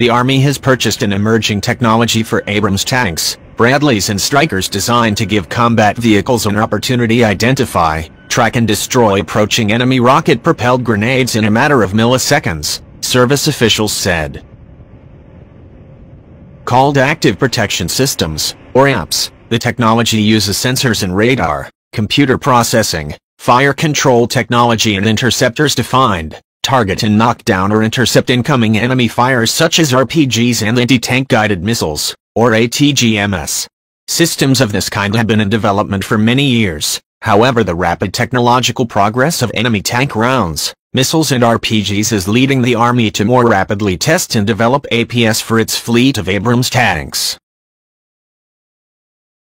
The Army has purchased an emerging technology for Abrams tanks, Bradleys and Strykers designed to give combat vehicles an opportunity to identify, track and destroy approaching enemy rocket-propelled grenades in a matter of milliseconds, service officials said. Called Active Protection Systems, or APS, the technology uses sensors and radar, computer processing, fire control technology and interceptors to find, target and knock down or intercept incoming enemy fires such as RPGs and anti-tank guided missiles, or ATGMs. Systems of this kind have been in development for many years. However, the rapid technological progress of enemy tank rounds, missiles and RPGs is leading the Army to more rapidly test and develop APS for its fleet of Abrams tanks.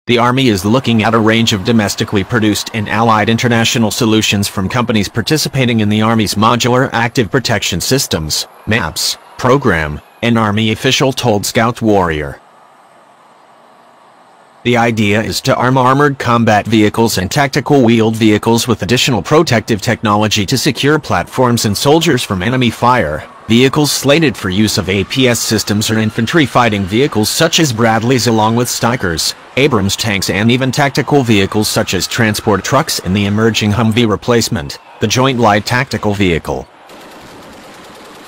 The Army is looking at a range of domestically produced and allied international solutions from companies participating in the Army's Modular Active Protection Systems (MAPS) program, an Army official told Scout Warrior. The idea is to arm armored combat vehicles and tactical wheeled vehicles with additional protective technology to secure platforms and soldiers from enemy fire. Vehicles slated for use of APS systems are infantry fighting vehicles such as Bradleys along with Strykers, Abrams tanks and even tactical vehicles such as transport trucks and the emerging Humvee replacement, the Joint Light Tactical Vehicle.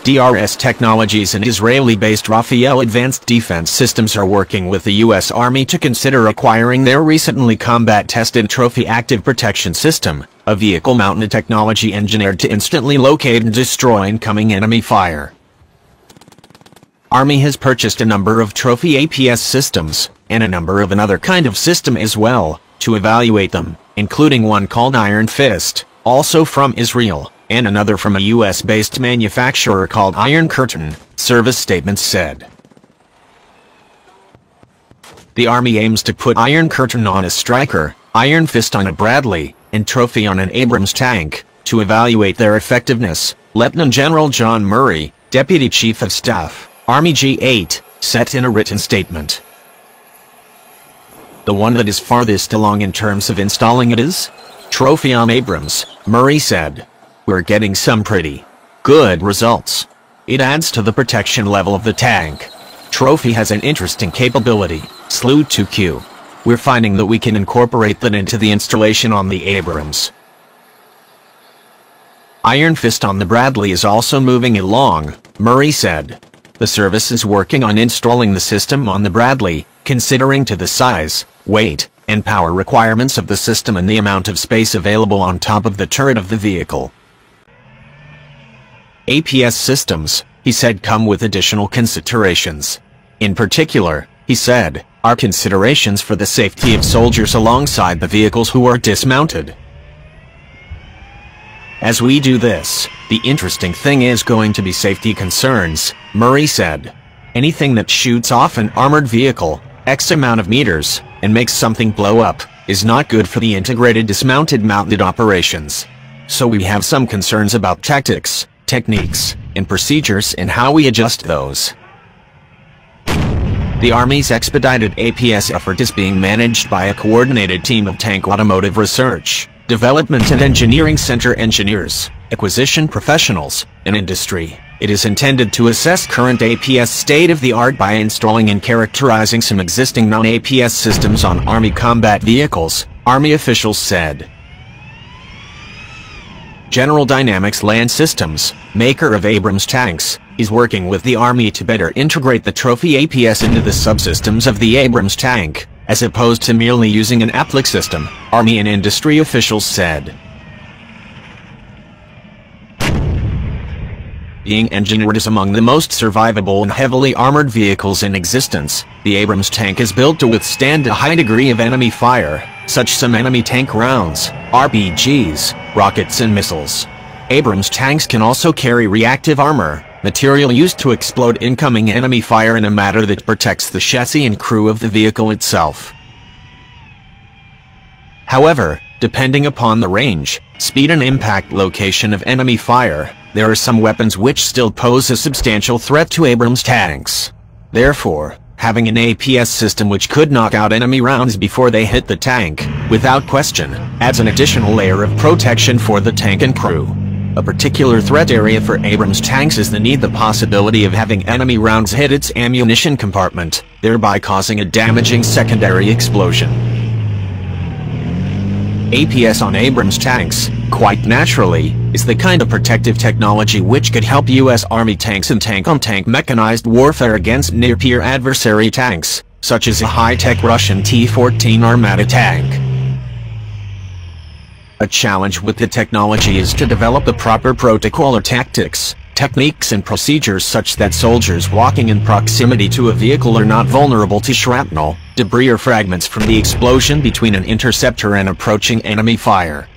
DRS Technologies and Israeli-based Rafael Advanced Defense Systems are working with the U.S. Army to consider acquiring their recently combat-tested Trophy Active Protection System, a vehicle-mounted technology engineered to instantly locate and destroy incoming enemy fire. Army has purchased a number of Trophy APS systems, and a number of another kind of system as well, to evaluate them, including one called Iron Fist, also from Israel, and another from a U.S.-based manufacturer called Iron Curtain, service statements said. The Army aims to put Iron Curtain on a Stryker, Iron Fist on a Bradley, and Trophy on an Abrams tank, to evaluate their effectiveness, Lieutenant General John Murray, Deputy Chief of Staff, Army G8, said in a written statement. The one that is farthest along in terms of installing it is Trophy on Abrams, Murray said. We're getting some pretty good results. It adds to the protection level of the tank. Trophy has an interesting capability, Slew 2Q. We're finding that we can incorporate that into the installation on the Abrams. Iron Fist on the Bradley is also moving along, Murray said. The service is working on installing the system on the Bradley, considering to the size, weight, and power requirements of the system and the amount of space available on top of the turret of the vehicle. APS systems, he said, come with additional considerations. In particular, he said, are considerations for the safety of soldiers alongside the vehicles who are dismounted. As we do this, the interesting thing is going to be safety concerns, Murray said. Anything that shoots off an armored vehicle, X amount of meters, and makes something blow up, is not good for the integrated dismounted mounted operations. So we have some concerns about tactics, techniques, and procedures and how we adjust those. The Army's expedited APS effort is being managed by a coordinated team of tank automotive research, development and engineering center engineers, acquisition professionals, and industry. It is intended to assess current APS state-of-the-art by installing and characterizing some existing non-APS systems on Army combat vehicles, Army officials said. General Dynamics Land Systems, maker of Abrams tanks, is working with the Army to better integrate the Trophy APS into the subsystems of the Abrams tank, as opposed to merely using an APLIC system, Army and industry officials said. Being engineered as among the most survivable and heavily armored vehicles in existence, the Abrams tank is built to withstand a high degree of enemy fire, such as some enemy tank rounds, RPGs, rockets and missiles. Abrams tanks can also carry reactive armor, material used to explode incoming enemy fire in a manner that protects the chassis and crew of the vehicle itself. However, depending upon the range, speed and impact location of enemy fire, there are some weapons which still pose a substantial threat to Abrams tanks. Therefore, having an APS system which could knock out enemy rounds before they hit the tank, without question, adds an additional layer of protection for the tank and crew. A particular threat area for Abrams tanks is the possibility of having enemy rounds hit its ammunition compartment, thereby causing a damaging secondary explosion. APS on Abrams tanks, quite naturally, is the kind of protective technology which could help U.S. Army tanks and tank-on-tank mechanized warfare against near-peer adversary tanks, such as a high-tech Russian T-14 Armata tank. A challenge with the technology is to develop the proper protocol or tactics, techniques and procedures such that soldiers walking in proximity to a vehicle are not vulnerable to shrapnel, debris or fragments from the explosion between an interceptor and approaching enemy fire.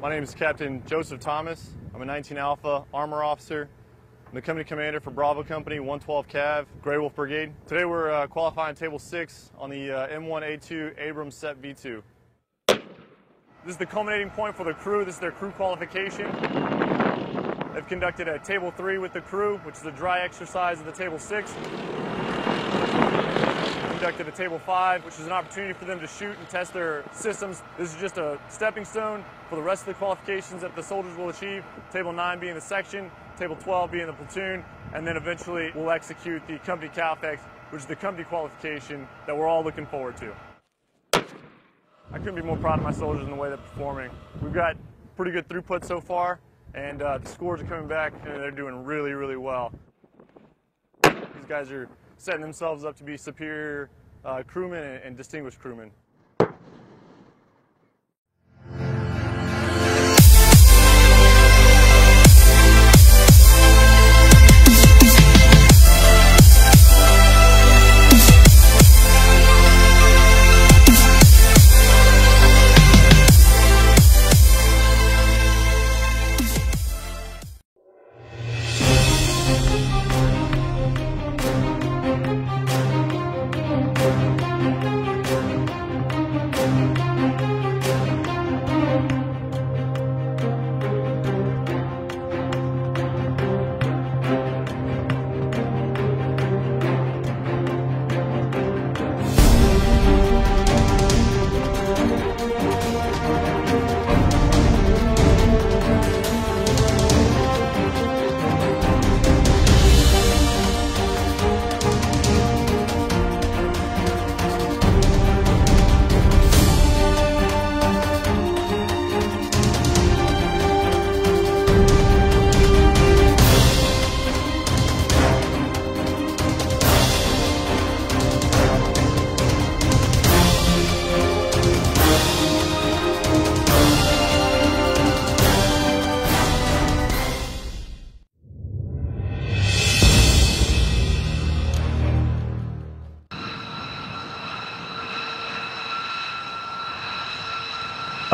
My name is Captain Joseph Thomas. I'm a 19 Alpha Armor Officer. I'm the Company Commander for Bravo Company, 112 Cav, Grey Wolf Brigade. Today we're qualifying Table 6 on the M1A2 Abrams Set V2. This is the culminating point for the crew. This is their crew qualification. They've conducted a Table 3 with the crew, which is a dry exercise of the Table 6. Conducted a Table 5, which is an opportunity for them to shoot and test their systems. This is just a stepping stone for the rest of the qualifications that the soldiers will achieve. Table 9 being the section, Table 12 being the platoon, and then eventually we'll execute the company CALFEX, which is the company qualification that we're all looking forward to. I couldn't be more proud of my soldiers in the way they're performing. We've got pretty good throughput so far, and the scores are coming back, and they're doing really, really well. These guys are setting themselves up to be superior crewmen and distinguished crewmen.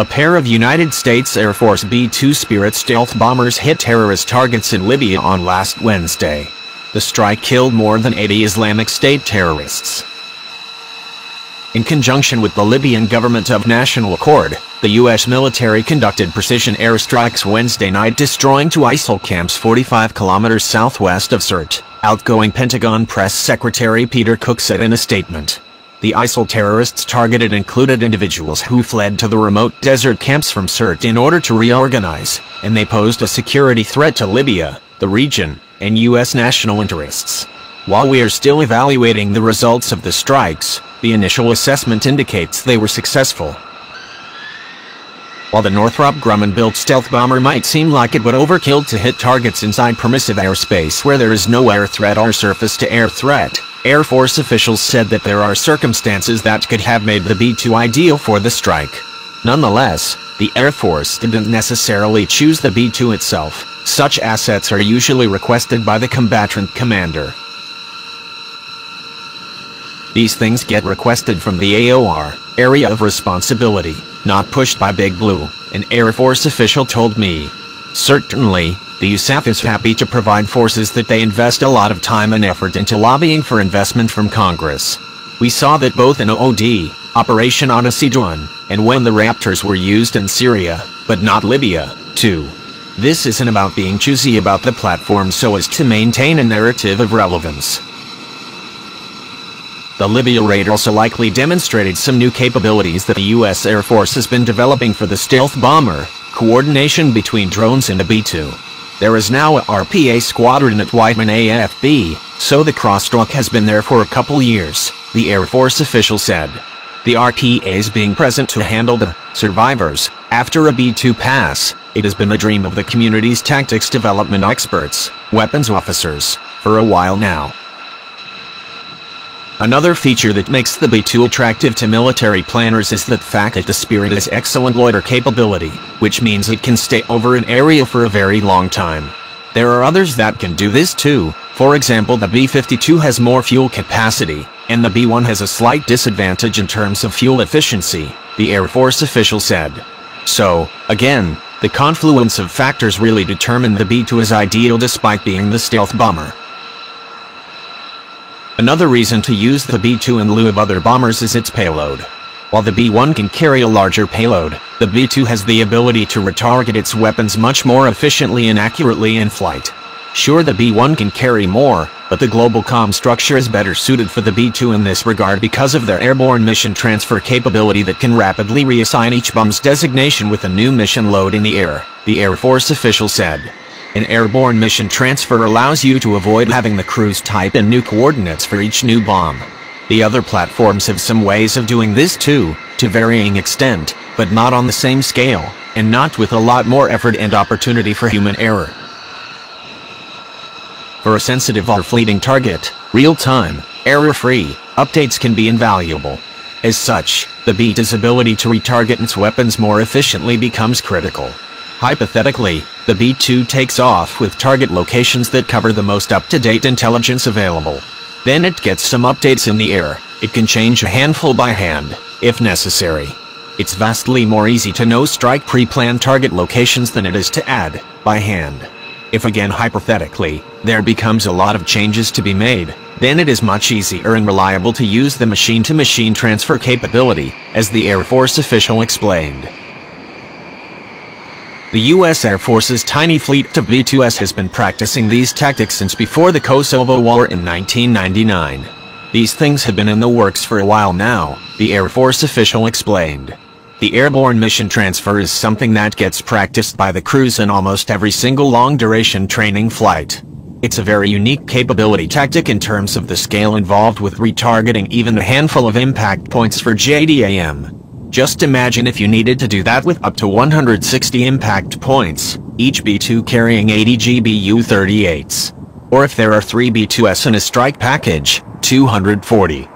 A pair of United States Air Force B-2 Spirit stealth bombers hit terrorist targets in Libya on last Wednesday. The strike killed more than 80 Islamic State terrorists. In conjunction with the Libyan government of national accord, the U.S. military conducted precision airstrikes Wednesday night, destroying two ISIL camps 45 kilometers southwest of Sirte, outgoing Pentagon Press Secretary Peter Cook said in a statement. The ISIL terrorists targeted included individuals who fled to the remote desert camps from Sirte in order to reorganize, and they posed a security threat to Libya, the region, and U.S. national interests. While we are still evaluating the results of the strikes, the initial assessment indicates they were successful. While the Northrop Grumman-built stealth bomber might seem like it would overkill to hit targets inside permissive airspace where there is no air threat or surface-to-air threat, Air Force officials said that there are circumstances that could have made the B-2 ideal for the strike. Nonetheless, the Air Force didn't necessarily choose the B-2 itself. Such assets are usually requested by the combatant commander. These things get requested from the AOR, Area of Responsibility, not pushed by Big Blue, an Air Force official told me. Certainly, the USAF is happy to provide forces that they invest a lot of time and effort into lobbying for investment from Congress. We saw that both in OOD, Operation Odyssey Dawn, and when the Raptors were used in Syria, but not Libya, too. This isn't about being choosy about the platform so as to maintain a narrative of relevance. The Libya raid also likely demonstrated some new capabilities that the U.S. Air Force has been developing for the stealth bomber, coordination between drones and a B-2. There is now a RPA squadron at Whiteman AFB, so the crosstalk has been there for a couple years, the Air Force official said. The RPA is being present to handle the survivors after a B-2 pass. It has been a dream of the community's tactics development experts, weapons officers, for a while now. Another feature that makes the B-2 attractive to military planners is the fact that the Spirit has excellent loiter capability, which means it can stay over an area for a very long time. There are others that can do this too. For example, the B-52 has more fuel capacity, and the B-1 has a slight disadvantage in terms of fuel efficiency, the Air Force official said. So, again, the confluence of factors really determine the B-2 is ideal despite being the stealth bomber. Another reason to use the B-2 in lieu of other bombers is its payload. While the B-1 can carry a larger payload, the B-2 has the ability to retarget its weapons much more efficiently and accurately in flight. Sure, the B-1 can carry more, but the global comm structure is better suited for the B-2 in this regard because of their airborne mission transfer capability that can rapidly reassign each bomb's designation with a new mission load in the air, the Air Force official said. An airborne mission transfer allows you to avoid having the crews type in new coordinates for each new bomb. The other platforms have some ways of doing this too, to varying extent, but not on the same scale, and not with a lot more effort and opportunity for human error. For a sensitive or fleeting target, real-time, error-free, updates can be invaluable. As such, the B-2's ability to retarget its weapons more efficiently becomes critical. Hypothetically, the B-2 takes off with target locations that cover the most up-to-date intelligence available. Then it gets some updates in the air. It can change a handful by hand, if necessary. It's vastly more easy to know strike pre-planned target locations than it is to add, by hand. If again hypothetically, there becomes a lot of changes to be made, then it is much easier and reliable to use the machine-to-machine transfer capability, as the Air Force official explained. The U.S. Air Force's tiny fleet of B-2s has been practicing these tactics since before the Kosovo War in 1999. These things have been in the works for a while now, the Air Force official explained. The airborne mission transfer is something that gets practiced by the crews in almost every single long-duration training flight. It's a very unique capability tactic in terms of the scale involved with retargeting even a handful of impact points for JDAM. Just imagine if you needed to do that with up to 160 impact points, each B-2 carrying 80 GBU-38s. Or if there are 3 B-2s in a strike package, 240.